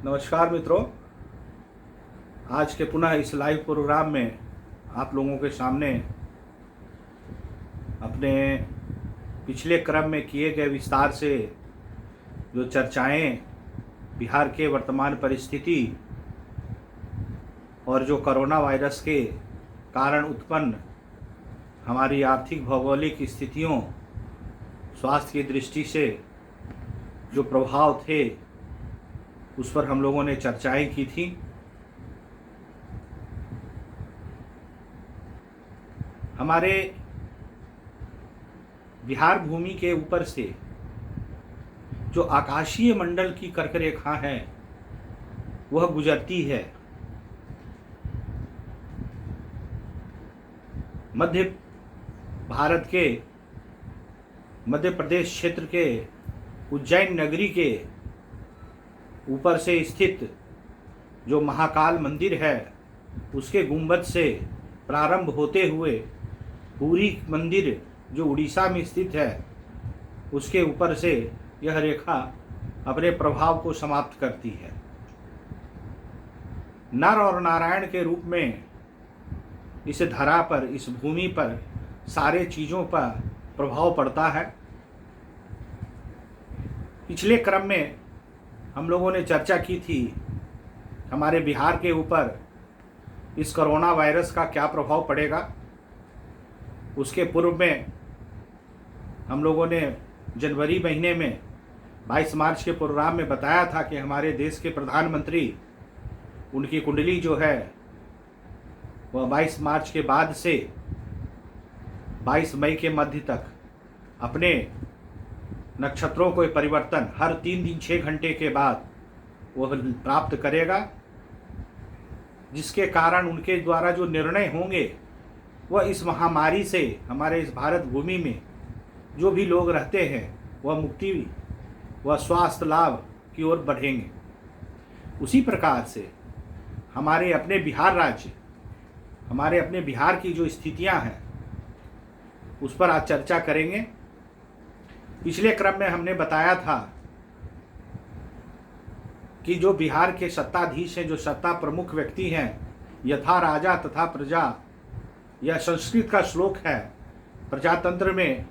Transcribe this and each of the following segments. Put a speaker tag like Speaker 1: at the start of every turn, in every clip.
Speaker 1: नमस्कार मित्रों, आज के पुनः इस लाइव प्रोग्राम में आप लोगों के सामने अपने पिछले क्रम में किए गए विस्तार से जो चर्चाएं बिहार के वर्तमान परिस्थिति और जो कोरोना वायरस के कारण उत्पन्न हमारी आर्थिक भौगोलिक स्थितियों, स्वास्थ्य की दृष्टि से जो प्रभाव थे उस पर हम लोगों ने चर्चाएं की थी। हमारे बिहार भूमि के ऊपर से जो आकाशीय मंडल की कर्क रेखा है वह गुजरती है। मध्य भारत के मध्य प्रदेश क्षेत्र के उज्जैन नगरी के ऊपर से स्थित जो महाकाल मंदिर है उसके गुंबद से प्रारंभ होते हुए पूरी मंदिर जो उड़ीसा में स्थित है उसके ऊपर से यह रेखा अपने प्रभाव को समाप्त करती है। नर और नारायण के रूप में इस धरा पर, इस भूमि पर सारे चीज़ों पर प्रभाव पड़ता है। पिछले क्रम में हम लोगों ने चर्चा की थी हमारे बिहार के ऊपर इस कोरोना वायरस का क्या प्रभाव पड़ेगा। उसके पूर्व में हम लोगों ने जनवरी महीने में 22 मार्च के प्रोग्राम में बताया था कि हमारे देश के प्रधानमंत्री, उनकी कुंडली जो है वह 22 मार्च के बाद से 22 मई के मध्य तक अपने नक्षत्रों को परिवर्तन हर 3 दिन 6 घंटे के बाद वह प्राप्त करेगा, जिसके कारण उनके द्वारा जो निर्णय होंगे वह इस महामारी से हमारे इस भारत भूमि में जो भी लोग रहते हैं वह मुक्ति व स्वास्थ्य लाभ की ओर बढ़ेंगे। उसी प्रकार से हमारे अपने बिहार राज्य, हमारे अपने बिहार की जो स्थितियां हैं उस पर आज चर्चा करेंगे। पिछले क्रम में हमने बताया था कि जो बिहार के सत्ताधीश हैं, जो सत्ता प्रमुख व्यक्ति हैं, यथा राजा तथा प्रजा, यह संस्कृत का श्लोक है। प्रजातंत्र में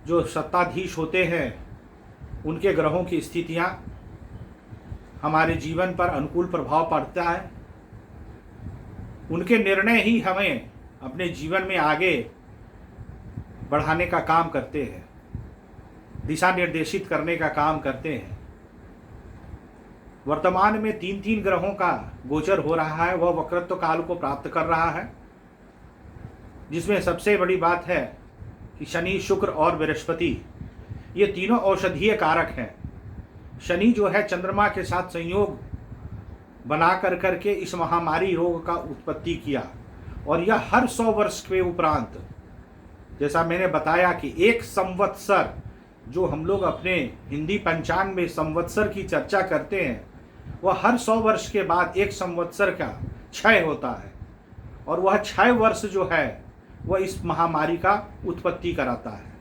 Speaker 1: जो सत्ताधीश होते हैं उनके ग्रहों की स्थितियां हमारे जीवन पर अनुकूल प्रभाव पड़ता है। उनके निर्णय ही हमें अपने जीवन में आगे बढ़ाने का काम करते हैं, दिशा निर्देशित करने का काम करते हैं। वर्तमान में 3 ग्रहों का गोचर हो रहा है, वह वक्रत्व काल को प्राप्त कर रहा है, जिसमें सबसे बड़ी बात है कि शनि, शुक्र और बृहस्पति ये तीनों औषधीय कारक हैं। शनि जो है चंद्रमा के साथ संयोग बना करके इस महामारी रोग का उत्पत्ति किया, और यह हर 100 वर्ष के उपरांत, जैसा मैंने बताया कि एक संवत्सर, जो हम लोग अपने हिंदी पंचांग में संवत्सर की चर्चा करते हैं, वह हर 100 वर्ष के बाद एक संवत्सर का क्षय होता है, और वह 6 वर्ष जो है वह इस महामारी का उत्पत्ति कराता है।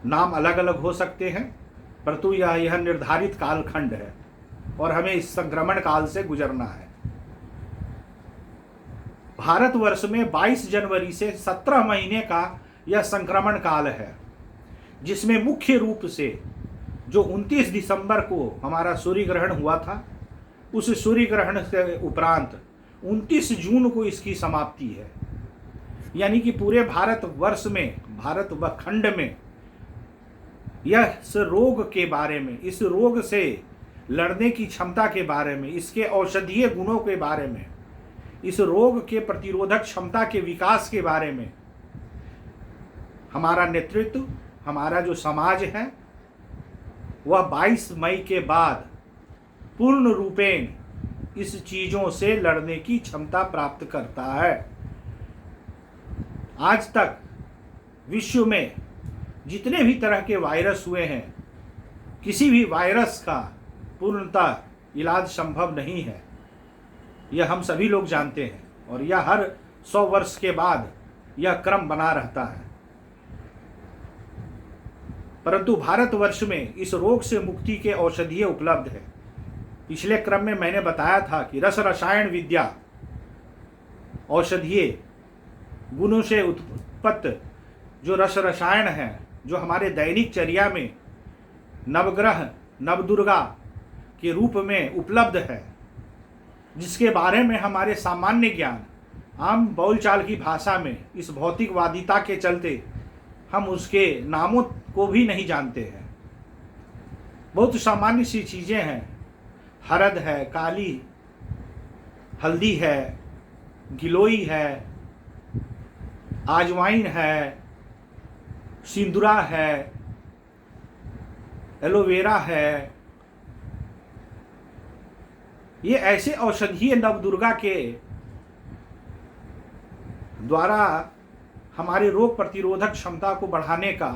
Speaker 1: नाम अलग अलग हो सकते हैं, परंतु यह निर्धारित कालखंड है और हमें इस संक्रमण काल से गुजरना है। भारतवर्ष में 22 जनवरी से 17 महीने का यह संक्रमण काल है, जिसमें मुख्य रूप से जो 29 दिसंबर को हमारा सूर्य ग्रहण हुआ था, उस सूर्य ग्रहण के उपरांत 29 जून को इसकी समाप्ति है। यानी कि पूरे भारतवर्ष में, भारत व खंड में इस रोग के बारे में, इस रोग से लड़ने की क्षमता के बारे में, इसके औषधीय गुणों के बारे में, इस रोग के प्रतिरोधक क्षमता के विकास के बारे में हमारा नेतृत्व, हमारा जो समाज है वह 22 मई के बाद पूर्ण रूपेण इस चीज़ों से लड़ने की क्षमता प्राप्त करता है। आज तक विश्व में जितने भी तरह के वायरस हुए हैं, किसी भी वायरस का पूर्णतः इलाज संभव नहीं है, यह हम सभी लोग जानते हैं, और यह हर 100 वर्ष के बाद यह क्रम बना रहता है। परंतु भारतवर्ष में इस रोग से मुक्ति के औषधीय उपलब्ध है। पिछले क्रम में मैंने बताया था कि रस रसायन विद्या औषधीय गुणों से उत्पन्न जो रस रसायन है, जो हमारे दैनिक चर्या में नवग्रह नवदुर्गा के रूप में उपलब्ध है, जिसके बारे में हमारे सामान्य ज्ञान आम बोलचाल की भाषा में इस भौतिकवादिता के चलते हम उसके नामों को भी नहीं जानते हैं। बहुत सामान्य सी चीज़ें हैं, हरद है, काली हल्दी है, गिलोई है, आजवाइन है, सिंदूरा है, एलोवेरा है। ये ऐसे औषधीय नवदुर्गा के द्वारा हमारे रोग प्रतिरोधक क्षमता को बढ़ाने का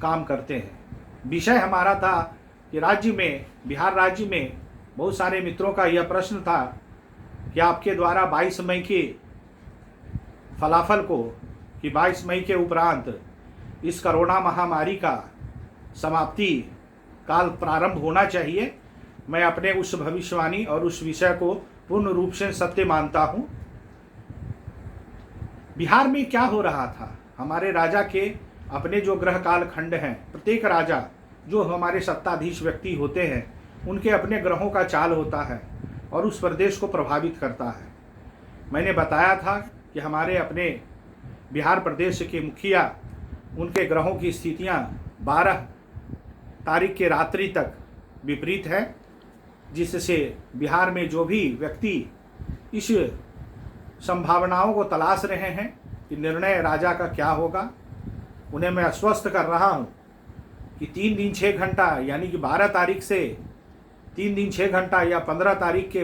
Speaker 1: काम करते हैं। विषय हमारा था कि राज्य में, बिहार राज्य में बहुत सारे मित्रों का यह प्रश्न था कि आपके द्वारा 22 मई के फलाफल को, कि 22 मई के उपरांत इस कोरोना महामारी का समाप्ति काल प्रारंभ होना चाहिए। मैं अपने उस भविष्यवाणी और उस विषय को पूर्ण रूप से सत्य मानता हूँ। बिहार में क्या हो रहा था, हमारे राजा के अपने जो ग्रह काल खंड हैं, प्रत्येक राजा जो हमारे सत्ताधीश व्यक्ति होते हैं, उनके अपने ग्रहों का चाल होता है और उस प्रदेश को प्रभावित करता है। मैंने बताया था कि हमारे अपने बिहार प्रदेश के मुखिया, उनके ग्रहों की स्थितियां 12 तारीख के रात्रि तक विपरीत है, जिससे बिहार में जो भी व्यक्ति इस संभावनाओं को तलाश रहे हैं कि निर्णय राजा का क्या होगा, उन्हें मैं आश्वस्त कर रहा हूं कि 3 दिन 6 घंटा, यानी कि 12 तारीख से 3 दिन 6 घंटा या 15 तारीख के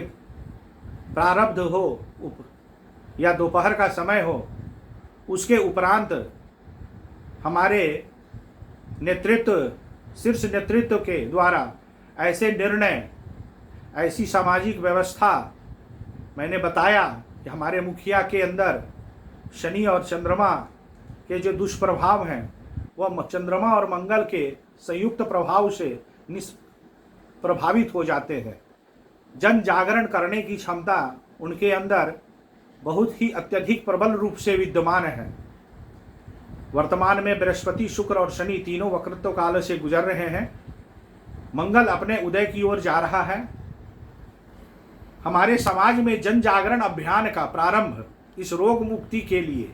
Speaker 1: प्रारब्ध हो या दोपहर का समय हो, उसके उपरांत हमारे नेतृत्व, शीर्ष नेतृत्व के द्वारा ऐसे निर्णय, ऐसी सामाजिक व्यवस्था, मैंने बताया कि हमारे मुखिया के अंदर शनि और चंद्रमा के जो दुष्प्रभाव हैं, वह चंद्रमा और मंगल के संयुक्त प्रभाव से प्रभावित हो जाते हैं। जन जागरण करने की क्षमता उनके अंदर बहुत ही अत्यधिक प्रबल रूप से विद्यमान है। वर्तमान में बृहस्पति, शुक्र और शनि तीनों वक्रत्व काल से गुजर रहे हैं। मंगल अपने उदय की ओर जा रहा है। हमारे समाज में जन जागरण अभियान का प्रारंभ इस रोग मुक्ति के लिए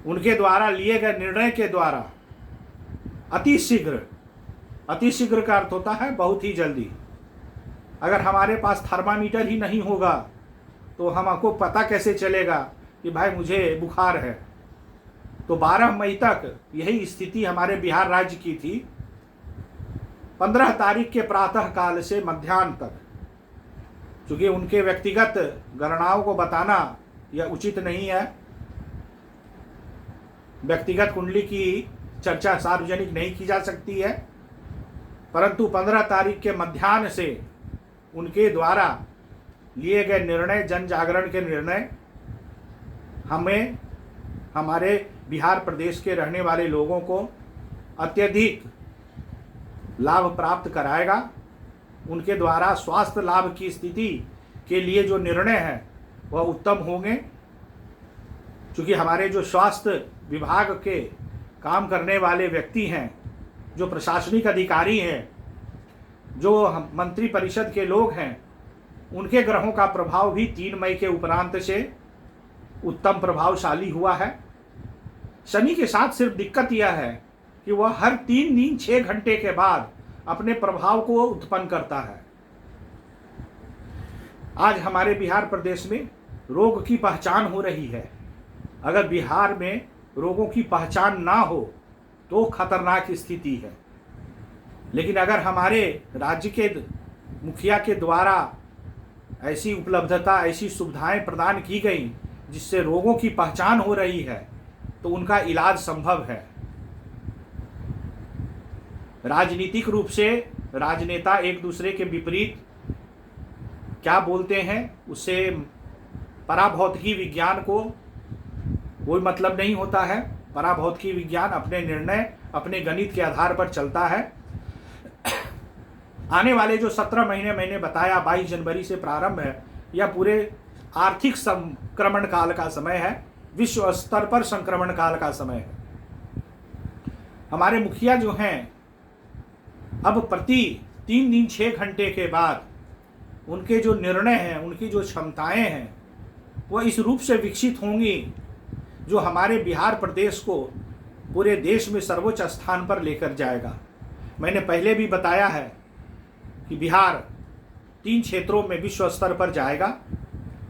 Speaker 1: उनके द्वारा लिए गए निर्णय के द्वारा अति शीघ्र का अर्थ होता है बहुत ही जल्दी। अगर हमारे पास थर्मामीटर ही नहीं होगा तो हमको पता कैसे चलेगा कि भाई मुझे बुखार है। तो 12 मई तक यही स्थिति हमारे बिहार राज्य की थी। 15 तारीख के प्रातः काल से मध्याह्न तक, क्योंकि उनके व्यक्तिगत गणनाओं को बताना यह उचित नहीं है, व्यक्तिगत कुंडली की चर्चा सार्वजनिक नहीं की जा सकती है, परंतु 15 तारीख के मध्याह्न से उनके द्वारा लिए गए निर्णय, जन जागरण के निर्णय हमें, हमारे बिहार प्रदेश के रहने वाले लोगों को अत्यधिक लाभ प्राप्त कराएगा। उनके द्वारा स्वास्थ्य लाभ की स्थिति के लिए जो निर्णय हैं वह उत्तम होंगे, क्योंकि हमारे जो स्वास्थ्य विभाग के काम करने वाले व्यक्ति हैं, जो प्रशासनिक अधिकारी हैं, जो मंत्री परिषद के लोग हैं, उनके ग्रहों का प्रभाव भी 3 मई के उपरांत से उत्तम प्रभावशाली हुआ है। शनि के साथ सिर्फ दिक्कत यह है कि वह हर 3 दिन 6 घंटे के बाद अपने प्रभाव को उत्पन्न करता है। आज हमारे बिहार प्रदेश में रोग की पहचान हो रही है। अगर बिहार में रोगों की पहचान ना हो तो खतरनाक स्थिति है, लेकिन अगर हमारे राज्य के मुखिया के द्वारा ऐसी उपलब्धता, ऐसी सुविधाएं प्रदान की गई जिससे रोगों की पहचान हो रही है, तो उनका इलाज संभव है। राजनीतिक रूप से राजनेता एक दूसरे के विपरीत क्या बोलते हैं, उससे पराभौतिकी विज्ञान को कोई मतलब नहीं होता है। पराभौतिकी विज्ञान अपने निर्णय, अपने गणित के आधार पर चलता है। आने वाले जो 17 महीने मैंने बताया 22 जनवरी से प्रारंभ है, यह पूरे आर्थिक संक्रमण काल का समय है, विश्व स्तर पर संक्रमण काल का समय है। हमारे मुखिया जो हैं, अब प्रति 3 दिन 6 घंटे के बाद उनके जो निर्णय हैं, उनकी जो क्षमताएं हैं, वह इस रूप से विकसित होंगी जो हमारे बिहार प्रदेश को पूरे देश में सर्वोच्च स्थान पर लेकर जाएगा। मैंने पहले भी बताया है कि बिहार 3 क्षेत्रों में विश्व स्तर पर जाएगा।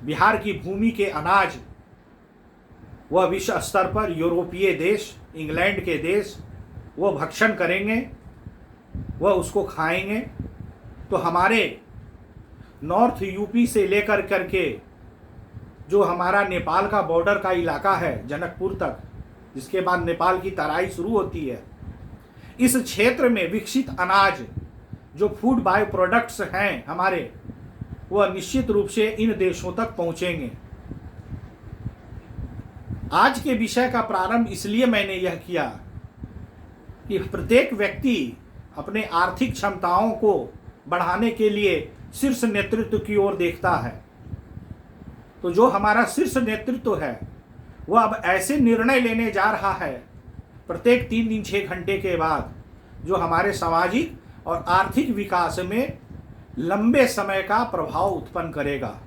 Speaker 1: बिहार की भूमि के अनाज वह विश्व स्तर पर यूरोपीय देश, इंग्लैंड के देश वह भक्षण करेंगे, वह उसको खाएंगे। तो हमारे नॉर्थ यूपी से लेकर करके जो हमारा नेपाल का बॉर्डर का इलाका है जनकपुर तक, जिसके बाद नेपाल की तराई शुरू होती है, इस क्षेत्र में विकसित अनाज जो फूड बाय प्रोडक्ट्स हैं हमारे, वह निश्चित रूप से इन देशों तक पहुंचेंगे। आज के विषय का प्रारंभ इसलिए मैंने यह किया कि प्रत्येक व्यक्ति अपने आर्थिक क्षमताओं को बढ़ाने के लिए शीर्ष नेतृत्व की ओर देखता है। तो जो हमारा शीर्ष नेतृत्व है वह अब ऐसे निर्णय लेने जा रहा है प्रत्येक 3 दिन 6 घंटे के बाद, जो हमारे सामाजिक और आर्थिक विकास में लंबे समय का प्रभाव उत्पन्न करेगा।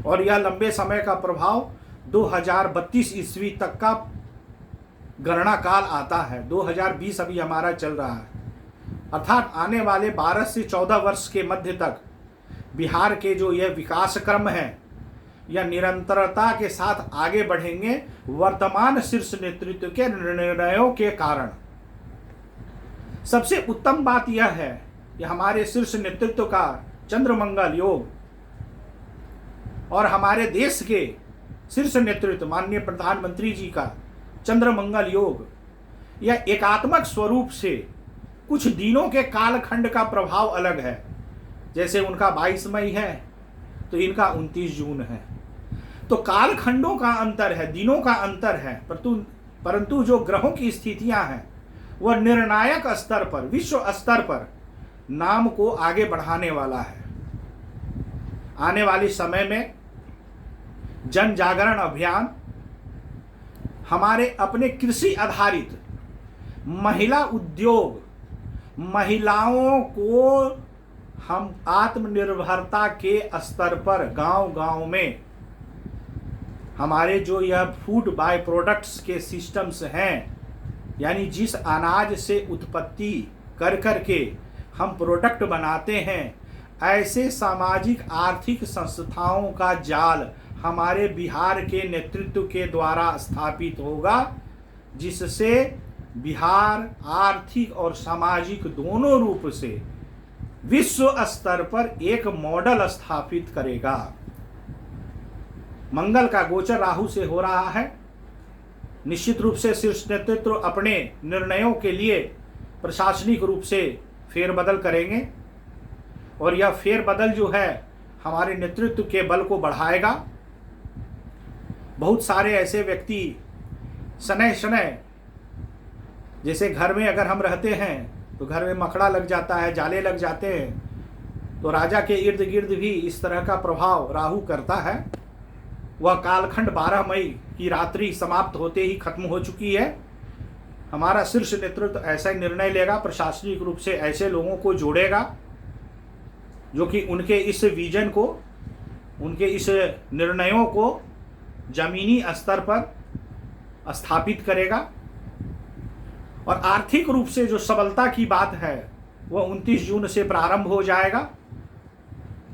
Speaker 1: और यह लंबे समय का प्रभाव 2032 ईस्वी तक का गणना काल आता है। 2020 अभी हमारा चल रहा है, अर्थात आने वाले 12 से 14 वर्ष के मध्य तक बिहार के जो यह विकास क्रम है या निरंतरता के साथ आगे बढ़ेंगे वर्तमान शीर्ष नेतृत्व के निर्णयों के कारण। सबसे उत्तम बात यह है कि हमारे शीर्ष नेतृत्व का चंद्रमंगल योग और हमारे देश के शीर्ष नेतृत्व माननीय प्रधानमंत्री जी का चंद्रमंगल योग, यह एकात्मक स्वरूप से कुछ दिनों के कालखंड का प्रभाव अलग है। जैसे उनका 22 मई है तो इनका 29 जून है। तो कालखंडों का अंतर है, दिनों का अंतर है, परंतु जो ग्रहों की स्थितियां हैं वह निर्णायक स्तर पर, विश्व स्तर पर नाम को आगे बढ़ाने वाला है। आने वाले समय में जन जागरण अभियान, हमारे अपने कृषि आधारित महिला उद्योग, महिलाओं को हम आत्मनिर्भरता के स्तर पर गांव-गांव में हमारे जो यह फूड बाय प्रोडक्ट्स के सिस्टम्स हैं, यानी जिस अनाज से उत्पत्ति कर करके हम प्रोडक्ट बनाते हैं, ऐसे सामाजिक आर्थिक संस्थाओं का जाल हमारे बिहार के नेतृत्व के द्वारा स्थापित होगा, जिससे बिहार आर्थिक और सामाजिक दोनों रूप से विश्व स्तर पर एक मॉडल स्थापित करेगा। मंगल का गोचर राहु से हो रहा है। निश्चित रूप से शीर्ष नेतृत्व अपने निर्णयों के लिए प्रशासनिक रूप से फेरबदल करेंगे और यह फेरबदल जो है हमारे नेतृत्व के बल को बढ़ाएगा। बहुत सारे ऐसे व्यक्ति शनै शनै, जैसे घर में अगर हम रहते हैं तो घर में मकड़ा लग जाता है, जाले लग जाते हैं, तो राजा के इर्द गिर्द भी इस तरह का प्रभाव राहु करता है। वह कालखंड 12 मई की रात्रि समाप्त होते ही खत्म हो चुकी है। हमारा शीर्ष नेतृत्व ऐसा निर्णय लेगा, प्रशासनिक रूप से ऐसे लोगों को जोड़ेगा जो कि उनके इस विजन को, उनके इस निर्णयों को जमीनी स्तर पर स्थापित करेगा। और आर्थिक रूप से जो सबलता की बात है वह 29 जून से प्रारंभ हो जाएगा।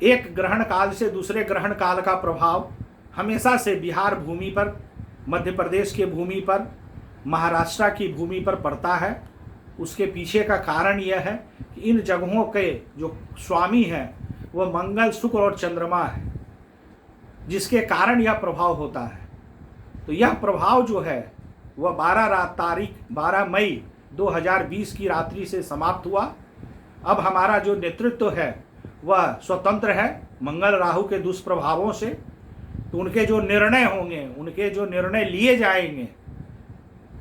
Speaker 1: एक ग्रहण काल से दूसरे ग्रहण काल का प्रभाव हमेशा से बिहार भूमि पर, मध्य प्रदेश के भूमि पर, महाराष्ट्र की भूमि पर पड़ता है। उसके पीछे का कारण यह है कि इन जगहों के जो स्वामी हैं वह मंगल, शुक्र और चंद्रमा है, जिसके कारण यह प्रभाव होता है। तो यह प्रभाव जो है वह 12 मई 2020 की रात्रि से समाप्त हुआ। अब हमारा जो नेतृत्व है वह स्वतंत्र है मंगल राहु के दुष्प्रभावों से। तो उनके जो निर्णय होंगे, उनके जो निर्णय लिए जाएंगे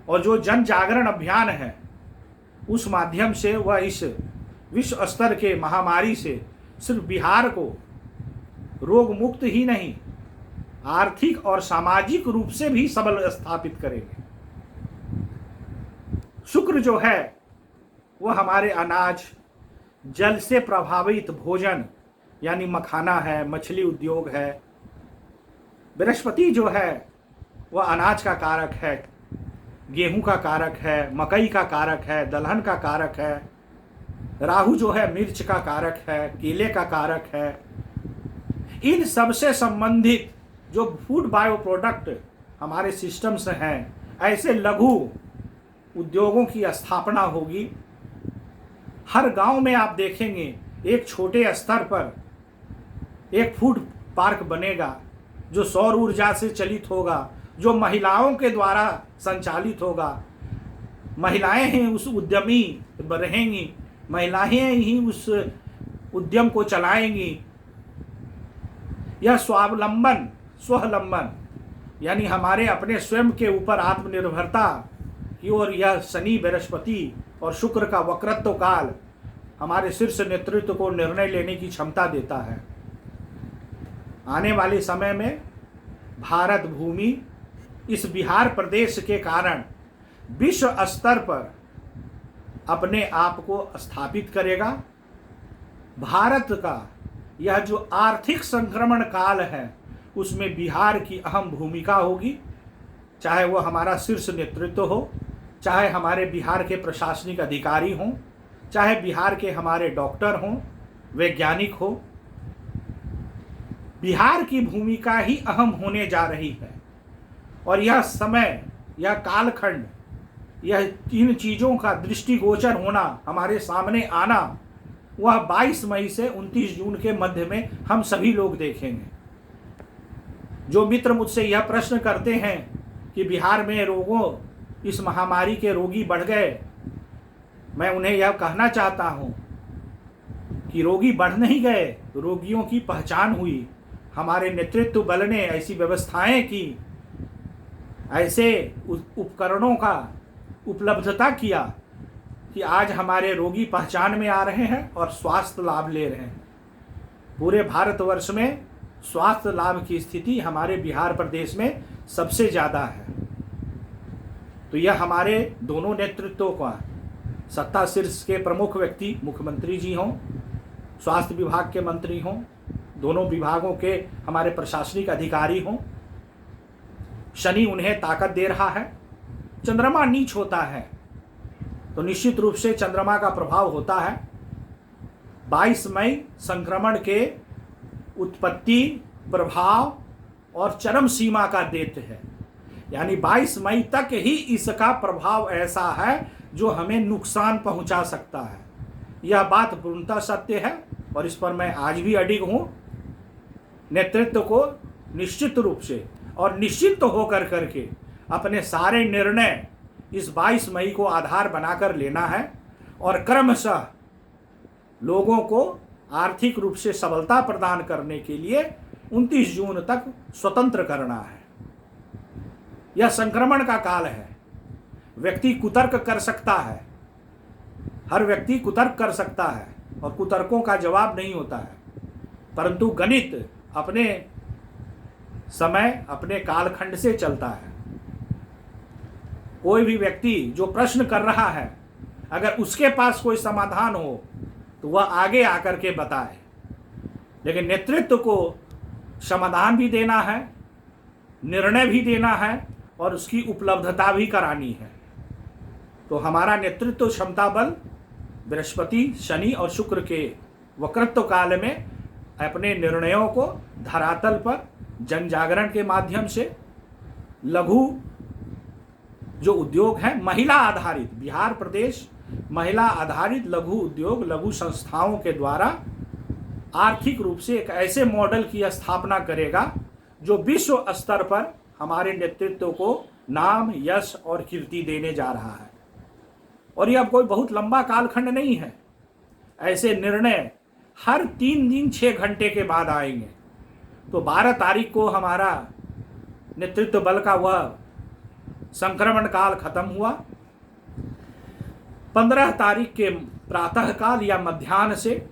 Speaker 1: और जो जन जागरण अभियान है उस माध्यम से वह इस विश्व स्तर के महामारी से सिर्फ बिहार को रोग मुक्त ही नहीं, आर्थिक और सामाजिक रूप से भी सबल स्थापित करेंगे। शुक्र जो है वह हमारे अनाज, जल से प्रभावित भोजन यानी मखाना है, मछली उद्योग है। बृहस्पति जो है वह अनाज का कारक है, गेहूं का कारक है, मकई का कारक है, दलहन का कारक है। राहु जो है मिर्च का कारक है, केले का कारक है। इन सबसे संबंधित जो फूड बायो प्रोडक्ट हमारे सिस्टम्स हैं, ऐसे लघु उद्योगों की स्थापना होगी। हर गांव में आप देखेंगे एक छोटे स्तर पर एक फूड पार्क बनेगा जो सौर ऊर्जा से चलित होगा, जो महिलाओं के द्वारा संचालित होगा। महिलाएं ही उस उद्यमी रहेंगी, महिलाएं ही उस उद्यम को चलाएंगी। यह स्वलंबन यानी हमारे अपने स्वयं के ऊपर आत्मनिर्भरता की ओर यह शनि, बृहस्पति और शुक्र का वक्रत्व काल हमारे शीर्ष नेतृत्व को निर्णय लेने की क्षमता देता है। आने वाले समय में भारत भूमि इस बिहार प्रदेश के कारण विश्व स्तर पर अपने आप को स्थापित करेगा। भारत का यह जो आर्थिक संक्रमण काल है उसमें बिहार की अहम भूमिका होगी, चाहे वो हमारा शीर्ष नेतृत्व हो, चाहे हमारे बिहार के प्रशासनिक अधिकारी हों, चाहे बिहार के हमारे डॉक्टर हों, वैज्ञानिक हो। बिहार की भूमिका ही अहम होने जा रही है। और यह समय, यह कालखंड, यह तीन चीज़ों का दृष्टिगोचर होना, हमारे सामने आना, वह 22 मई से 29 जून के मध्य में हम सभी लोग देखेंगे। जो मित्र मुझसे यह प्रश्न करते हैं कि बिहार में रोगों, इस महामारी के रोगी बढ़ गए, मैं उन्हें यह कहना चाहता हूँ कि रोगी बढ़ नहीं गए, रोगियों की पहचान हुई। हमारे नेतृत्व बल ने ऐसी व्यवस्थाएं की, ऐसे उपकरणों का उपलब्धता किया कि आज हमारे रोगी पहचान में आ रहे हैं और स्वास्थ्य लाभ ले रहे हैं। पूरे भारतवर्ष में स्वास्थ्य लाभ की स्थिति हमारे बिहार प्रदेश में सबसे ज़्यादा है। तो यह हमारे दोनों नेतृत्वों का, सत्ता शीर्ष के प्रमुख व्यक्ति मुख्यमंत्री जी हों, स्वास्थ्य विभाग के मंत्री हों, दोनों विभागों के हमारे प्रशासनिक अधिकारी हों, शनि उन्हें ताकत दे रहा है। चंद्रमा नीच होता है तो निश्चित रूप से चंद्रमा का प्रभाव होता है। 22 मई संक्रमण के उत्पत्ति, प्रभाव और चरम सीमा का देत है, यानी 22 मई तक ही इसका प्रभाव ऐसा है जो हमें नुकसान पहुंचा सकता है। यह बात पूर्णतः सत्य है और इस पर मैं आज भी अडिग हूं। नेतृत्व को निश्चित रूप से और निश्चित होकर करके अपने सारे निर्णय इस 22 मई को आधार बनाकर लेना है और क्रमशः लोगों को आर्थिक रूप से सबलता प्रदान करने के लिए 29 जून तक स्वतंत्र करना है। यह संक्रमण का काल है। व्यक्ति कुतर्क कर सकता है, हर व्यक्ति कुतर्क कर सकता है और कुतर्कों का जवाब नहीं होता है, परंतु गणित अपने समय, अपने कालखंड से चलता है। कोई भी व्यक्ति जो प्रश्न कर रहा है, अगर उसके पास कोई समाधान हो तो वह आगे आकर के बताए, लेकिन नेतृत्व को समाधान भी देना है, निर्णय भी देना है और उसकी उपलब्धता भी करानी है। तो हमारा नेतृत्व क्षमता बल बृहस्पति, शनि और शुक्र के वक्रत्व काल में अपने निर्णयों को धरातल पर जन जागरण के माध्यम से, लघु जो उद्योग है, महिला आधारित, बिहार प्रदेश महिला आधारित लघु उद्योग, लघु संस्थाओं के द्वारा आर्थिक रूप से एक ऐसे मॉडल की स्थापना करेगा जो विश्व स्तर पर हमारे नेतृत्व को नाम, यश और कीर्ति देने जा रहा है। और यह अब कोई बहुत लंबा कालखंड नहीं है। ऐसे निर्णय हर 3 दिन 6 घंटे के बाद आएंगे। तो 12 तारीख को हमारा नेतृत्व बल का वह संक्रमण काल खत्म हुआ। 15 तारीख के प्रातःकाल या मध्याह्न से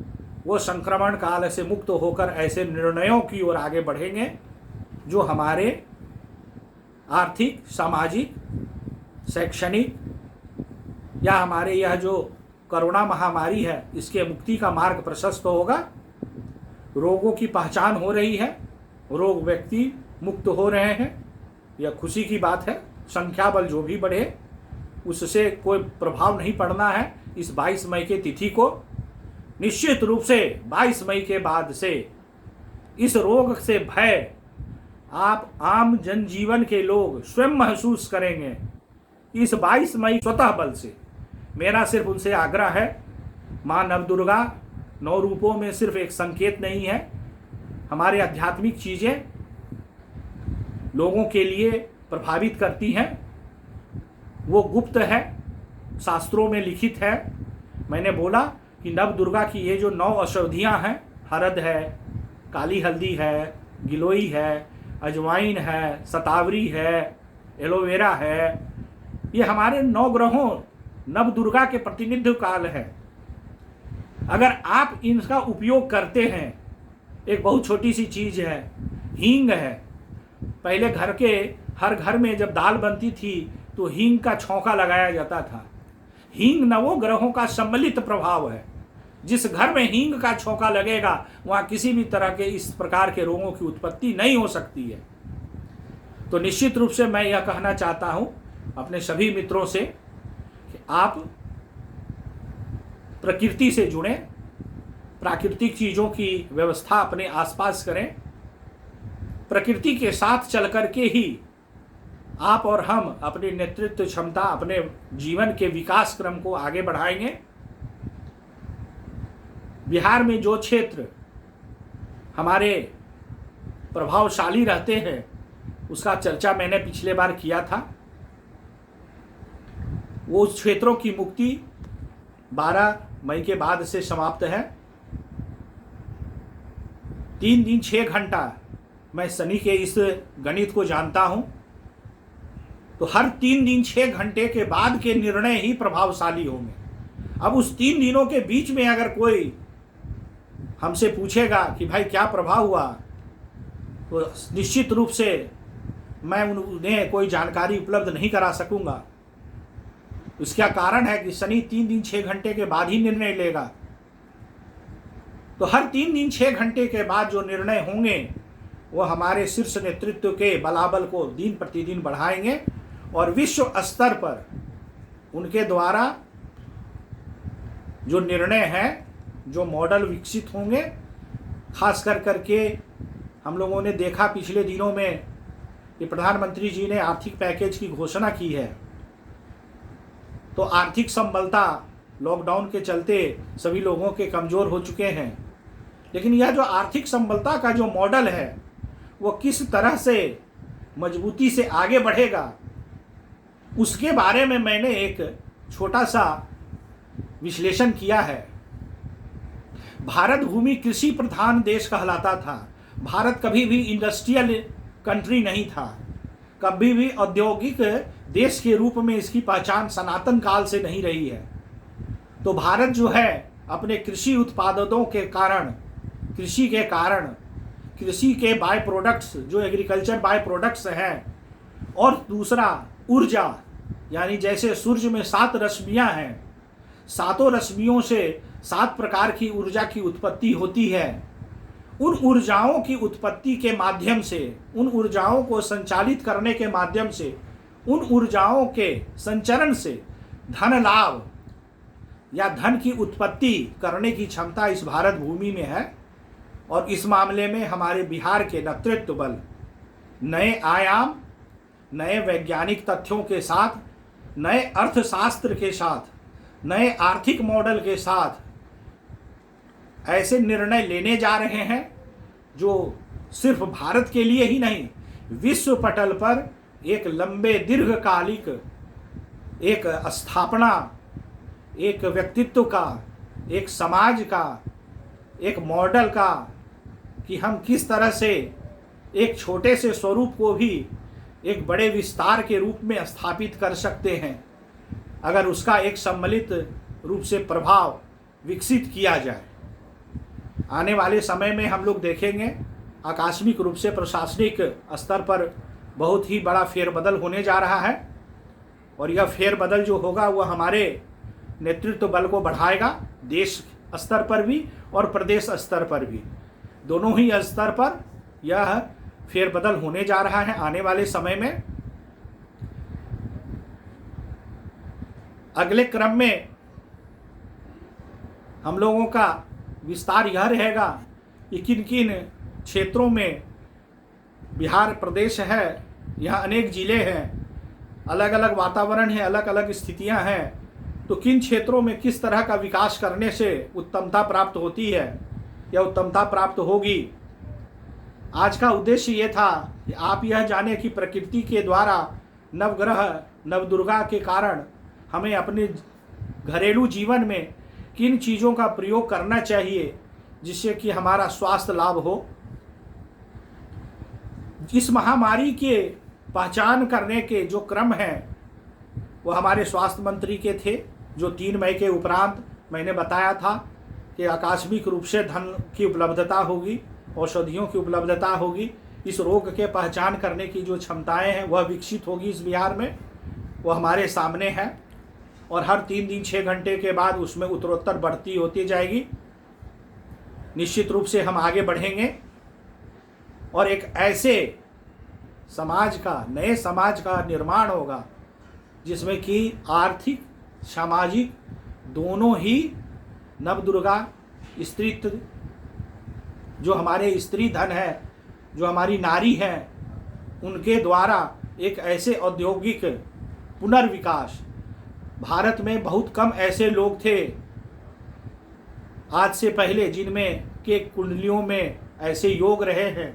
Speaker 1: वो संक्रमण काल से मुक्त होकर ऐसे निर्णयों की ओर आगे बढ़ेंगे जो हमारे आर्थिक, सामाजिक, शैक्षणिक या हमारे यह जो कोरोना महामारी है इसके मुक्ति का मार्ग प्रशस्त होगा। रोगों की पहचान हो रही है, रोग व्यक्ति मुक्त हो रहे हैं, यह खुशी की बात है। संख्या बल जो भी बढ़े उससे कोई प्रभाव नहीं पड़ना है। इस 22 मई के तिथि को निश्चित रूप से 22 मई के बाद से इस रोग से भय आप आम जनजीवन के लोग स्वयं महसूस करेंगे। इस 22 मई स्वतः बल से मेरा सिर्फ उनसे आग्रह है, माँ नवदुर्गा 9 रूपों में सिर्फ एक संकेत नहीं है। हमारे आध्यात्मिक चीज़ें लोगों के लिए प्रभावित करती हैं, वो गुप्त है, शास्त्रों में लिखित है। मैंने बोला कि नवदुर्गा की ये जो 9 औषधियाँ हैं, हरद है, काली हल्दी है, गिलोई है, अजवाइन है, शतावरी है, एलोवेरा है, ये हमारे 9 ग्रहों नवदुर्गा के प्रतिनिधित्व काल है। अगर आप इनका उपयोग करते हैं, एक बहुत छोटी सी चीज़ है, हींग है। पहले घर के हर घर में जब दाल बनती थी तो हींग का छौंका लगाया जाता था। हींग नवों ग्रहों का सम्मिलित प्रभाव है। जिस घर में हींग का छौंका लगेगा वहाँ किसी भी तरह के इस प्रकार के रोगों की उत्पत्ति नहीं हो सकती है। तो निश्चित रूप से मैं यह कहना चाहता हूँ अपने सभी मित्रों से कि आप प्रकृति से जुड़ें, प्राकृतिक चीज़ों की व्यवस्था अपने आसपास करें। प्रकृति के साथ चल कर के ही आप और हम अपनी नेतृत्व क्षमता, अपने जीवन के विकास क्रम को आगे बढ़ाएंगे। बिहार में जो क्षेत्र हमारे प्रभावशाली रहते हैं उसका चर्चा मैंने पिछले बार किया था। वो क्षेत्रों की मुक्ति 12 मई के बाद से समाप्त है। 3 दिन 6 घंटा मैं शनि के इस गणित को जानता हूं, तो हर 3 दिन 6 घंटे के बाद के निर्णय ही प्रभावशाली होंगे। अब उस 3 दिनों के बीच में अगर कोई हमसे पूछेगा कि भाई क्या प्रभाव हुआ, तो निश्चित रूप से मैं उन्हें कोई जानकारी उपलब्ध नहीं करा सकूंगा। इसका कारण है कि शनि 3 दिन 6 घंटे के बाद ही निर्णय लेगा। तो हर 3 दिन 6 घंटे के बाद जो निर्णय होंगे वो हमारे शीर्ष नेतृत्व के बलाबल को दिन प्रतिदिन बढ़ाएंगे और विश्व स्तर पर उनके द्वारा जो निर्णय हैं, जो मॉडल विकसित होंगे, खास कर करके हम लोगों ने देखा पिछले दिनों में कि प्रधानमंत्री जी ने आर्थिक पैकेज की घोषणा की है। तो आर्थिक संबलता लॉकडाउन के चलते सभी लोगों के कमज़ोर हो चुके हैं, लेकिन यह जो आर्थिक संबलता का जो मॉडल है वो किस तरह से मजबूती से आगे बढ़ेगा, उसके बारे में मैंने एक छोटा सा विश्लेषण किया है। भारत भूमि कृषि प्रधान देश कहलाता था। भारत कभी भी इंडस्ट्रियल कंट्री नहीं था, कभी भी औद्योगिक देश के रूप में इसकी पहचान सनातन काल से नहीं रही है। तो भारत जो है अपने कृषि उत्पादों के कारण, कृषि के बाय प्रोडक्ट्स जो एग्रीकल्चर बाय प्रोडक्ट्स हैं, और दूसरा ऊर्जा, यानी जैसे सूर्य में 7 रश्मियां हैं, 7 रश्मियों से 7 प्रकार की ऊर्जा की उत्पत्ति होती है। उन ऊर्जाओं की उत्पत्ति के माध्यम से, उन ऊर्जाओं को संचालित करने के माध्यम से, उन ऊर्जाओं के संचरण से धन लाभ या धन की उत्पत्ति करने की क्षमता इस भारत भूमि में है। और इस मामले में हमारे बिहार के नेतृत्व बल नए आयाम, नए वैज्ञानिक तथ्यों के साथ, नए अर्थशास्त्र के साथ, नए आर्थिक मॉडल के साथ ऐसे निर्णय लेने जा रहे हैं जो सिर्फ भारत के लिए ही नहीं, विश्व पटल पर एक लंबे दीर्घकालिक एक स्थापना, एक व्यक्तित्व का, एक समाज का, एक मॉडल का, कि हम किस तरह से एक छोटे से स्वरूप को भी एक बड़े विस्तार के रूप में स्थापित कर सकते हैं, अगर उसका एक सम्मिलित रूप से प्रभाव विकसित किया जाए। आने वाले समय में हम लोग देखेंगे आकस्मिक रूप से प्रशासनिक स्तर पर बहुत ही बड़ा फेरबदल होने जा रहा है, और यह फेरबदल जो होगा वह हमारे नेतृत्व बल को बढ़ाएगा, देश स्तर पर भी और प्रदेश स्तर पर भी, दोनों ही स्तर पर यह फेरबदल होने जा रहा है आने वाले समय में। अगले क्रम में हम लोगों का विस्तार यह रहेगा कि किन किन क्षेत्रों में बिहार प्रदेश है, यहाँ अनेक जिले हैं, अलग अलग वातावरण है, अलग अलग स्थितियां हैं, तो किन क्षेत्रों में किस तरह का विकास करने से उत्तमता प्राप्त होती है या उत्तमता प्राप्त होगी। आज का उद्देश्य ये था कि आप यह जाने कि प्रकृति के द्वारा नवग्रह नवदुर्गा के कारण हमें अपने घरेलू जीवन में किन चीज़ों का प्रयोग करना चाहिए जिससे कि हमारा स्वास्थ्य लाभ हो। इस महामारी के पहचान करने के जो क्रम हैं वो हमारे स्वास्थ्य मंत्री के थे, जो 3 मई के उपरांत मैंने बताया था कि आकस्मिक रूप से धन की उपलब्धता होगी, औषधियों की उपलब्धता होगी, इस रोग के पहचान करने की जो क्षमताएं हैं वह विकसित होगी इस बिहार में, वो हमारे सामने है, और हर 3 दिन 6 घंटे के बाद उसमें उत्तरोत्तर बढ़ती होती जाएगी। निश्चित रूप से हम आगे बढ़ेंगे और एक ऐसे समाज का, नए समाज का निर्माण होगा जिसमें कि आर्थिक सामाजिक दोनों ही नवदुर्गा स्त्रीत्व, जो हमारे स्त्री धन है, जो हमारी नारी है, उनके द्वारा एक ऐसे औद्योगिक पुनर्विकास। भारत में बहुत कम ऐसे लोग थे आज से पहले जिनमें के कुंडलियों में ऐसे योग रहे हैं।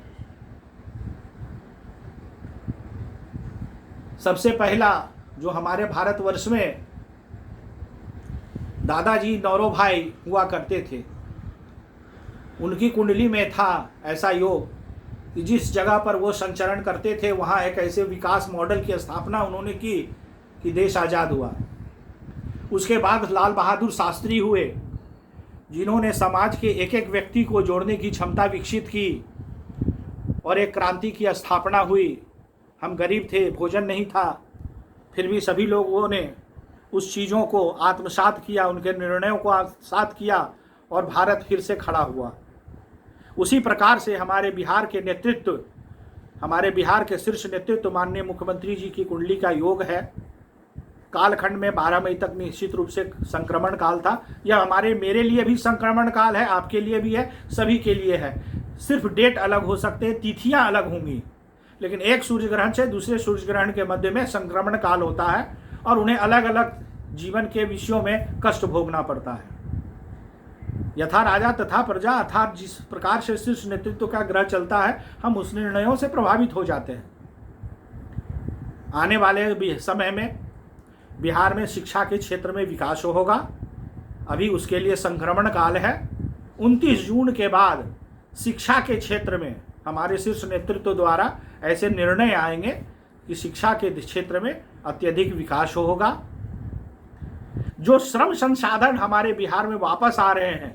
Speaker 1: सबसे पहला जो हमारे भारतवर्ष में दादाजी नौरोभाई हुआ करते थे, उनकी कुंडली में था ऐसा योग कि जिस जगह पर वो संचरण करते थे वहाँ एक ऐसे विकास मॉडल की स्थापना उन्होंने की कि देश आज़ाद हुआ। उसके बाद लाल बहादुर शास्त्री हुए, जिन्होंने समाज के एक एक व्यक्ति को जोड़ने की क्षमता विकसित की और एक क्रांति की स्थापना हुई। हम गरीब थे, भोजन नहीं था, फिर भी सभी लोगों ने उस चीज़ों को आत्मसात किया, उनके निर्णयों को आत्मसात किया और भारत फिर से खड़ा हुआ। उसी प्रकार से हमारे बिहार के नेतृत्व, हमारे बिहार के शीर्ष नेतृत्व माननीय मुख्यमंत्री जी की कुंडली का योग है। कालखंड में 12 मई तक निश्चित रूप से संक्रमण काल था। यह मेरे लिए भी संक्रमण काल है, आपके लिए भी है, सभी के लिए है। सिर्फ डेट अलग हो सकते हैं, तिथियां अलग होंगी, लेकिन एक सूर्य ग्रहण से दूसरे सूर्य ग्रहण के मध्य में संक्रमण काल होता है और उन्हें अलग अलग जीवन के विषयों में कष्ट भोगना पड़ता है। यथा राजा तथा प्रजा, अर्थात जिस प्रकार से शीर्ष नेतृत्व का ग्रह चलता है हम उस निर्णयों से प्रभावित हो जाते हैं। आने वाले समय में बिहार में शिक्षा के क्षेत्र में विकास होगा। अभी उसके लिए संक्रमण काल है। 29 जून के बाद शिक्षा के क्षेत्र में हमारे शीर्ष नेतृत्व द्वारा ऐसे निर्णय आएंगे कि शिक्षा के क्षेत्र में अत्यधिक विकास होगा। जो श्रम संसाधन हमारे बिहार में वापस आ रहे हैं,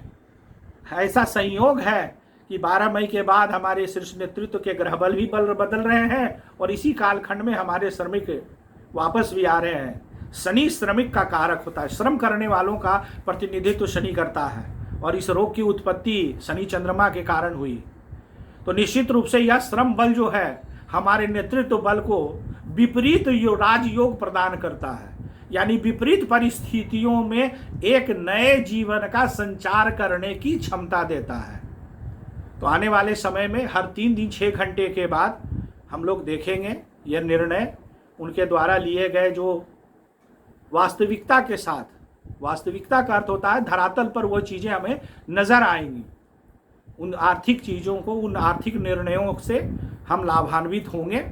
Speaker 1: ऐसा संयोग है कि 12 मई के बाद हमारे शीर्ष नेतृत्व के ग्रह बल भी बदल रहे हैं और इसी कालखंड में हमारे श्रमिक वापस भी आ रहे हैं। शनि श्रमिक का कारक होता है, श्रम करने वालों का प्रतिनिधित्व शनि करता है और इस रोग की उत्पत्ति शनि चंद्रमा के कारण हुई। तो निश्चित रूप से यह श्रम बल जो है हमारे नेतृत्व बल को विपरीत राजयोग प्रदान करता है, यानी विपरीत परिस्थितियों में एक नए जीवन का संचार करने की क्षमता देता है। तो आने वाले समय में हर 3 दिन 6 घंटे के बाद हम लोग देखेंगे यह निर्णय उनके द्वारा लिए गए, जो वास्तविकता के साथ, वास्तविकता का अर्थ होता है धरातल पर वो चीज़ें हमें नज़र आएंगी। उन आर्थिक चीज़ों को, उन आर्थिक निर्णयों से हम लाभान्वित होंगे।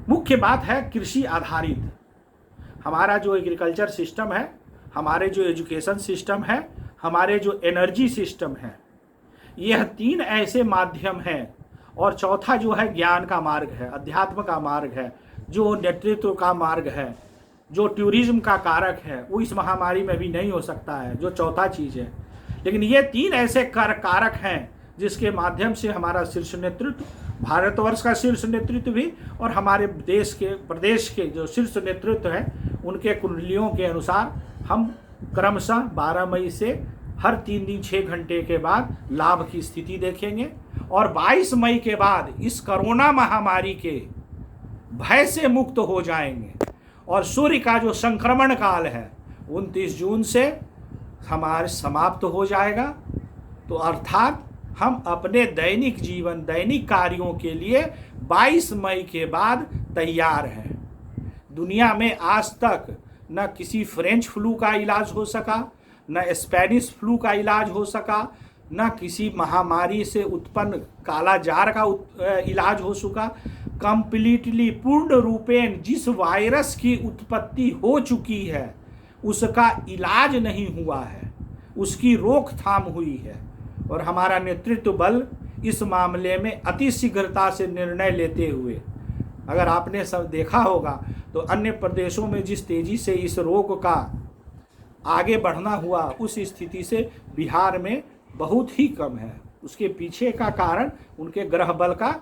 Speaker 1: मुख्य बात है कृषि आधारित हमारा जो एग्रीकल्चर सिस्टम है, हमारे जो एजुकेशन सिस्टम है, हमारे जो एनर्जी सिस्टम है, यह 3 ऐसे माध्यम हैं। और चौथा जो है ज्ञान का मार्ग है, अध्यात्म का मार्ग है, जो नेतृत्व का मार्ग है। जो टूरिज्म का कारक है वो इस महामारी में भी नहीं हो सकता है, जो चौथा चीज़ है। लेकिन ये 3 ऐसे कारक हैं जिसके माध्यम से हमारा शीर्ष नेतृत्व, भारतवर्ष का शीर्ष नेतृत्व भी और हमारे देश के प्रदेश के जो शीर्ष नेतृत्व है उनके कुंडलियों के अनुसार हम क्रमशः 12 मई से हर 3 दिन 6 घंटे के बाद लाभ की स्थिति देखेंगे और 22 मई के बाद इस कोरोना महामारी के भय से मुक्त हो जाएंगे और सूर्य का जो संक्रमण काल है 29 जून से हमारे समाप्त हो जाएगा। तो अर्थात हम अपने दैनिक जीवन, दैनिक कार्यों के लिए 22 मई के बाद तैयार हैं। दुनिया में आज तक न किसी फ्रेंच फ्लू का इलाज हो सका, न स्पेनिश फ्लू का इलाज हो सका, न किसी महामारी से उत्पन्न काला जार का इलाज हो सका। कंप्लीटली पूर्ण रूपेण जिस वायरस की उत्पत्ति हो चुकी है उसका इलाज नहीं हुआ है, उसकी रोकथाम हुई है और हमारा नेतृत्व बल इस मामले में अति शीघ्रता से निर्णय लेते हुए, अगर आपने सब देखा होगा तो अन्य प्रदेशों में जिस तेजी से इस रोग का आगे बढ़ना हुआ उस स्थिति से बिहार में बहुत ही कम है। उसके पीछे का कारण उनके ग्रह बल का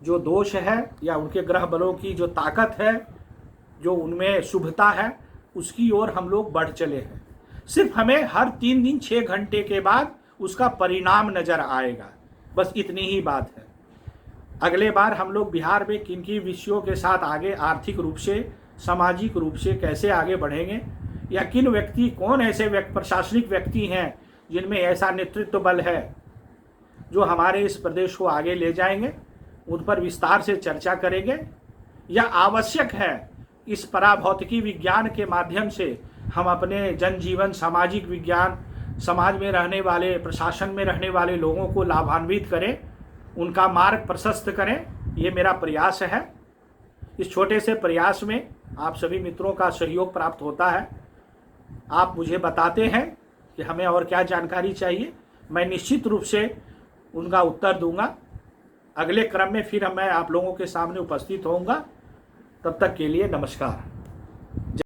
Speaker 1: जो दोष है या उनके ग्रह बलों की जो ताकत है, जो उनमें शुभता है, उसकी ओर हम लोग बढ़ चले हैं। सिर्फ हमें हर 3 दिन 6 घंटे के बाद उसका परिणाम नज़र आएगा, बस इतनी ही बात है। अगले बार हम लोग बिहार में किन किन विषयों के साथ आगे आर्थिक रूप से, सामाजिक रूप से कैसे आगे बढ़ेंगे, या किन व्यक्ति, कौन ऐसे प्रशासनिक व्यक्ति हैं जिनमें ऐसा नेतृत्व बल है जो हमारे इस प्रदेश को आगे ले जाएंगे, उन पर विस्तार से चर्चा करेंगे। या आवश्यक है इस पराभौतिकी विज्ञान के माध्यम से हम अपने जनजीवन, सामाजिक विज्ञान, समाज में रहने वाले, प्रशासन में रहने वाले लोगों को लाभान्वित करें, उनका मार्ग प्रशस्त करें। ये मेरा प्रयास है। इस छोटे से प्रयास में आप सभी मित्रों का सहयोग प्राप्त होता है। आप मुझे बताते हैं कि हमें और क्या जानकारी चाहिए, मैं निश्चित रूप से उनका उत्तर दूंगा। अगले क्रम में फिर मैं आप लोगों के सामने उपस्थित होऊंगा। तब तक के लिए नमस्कार।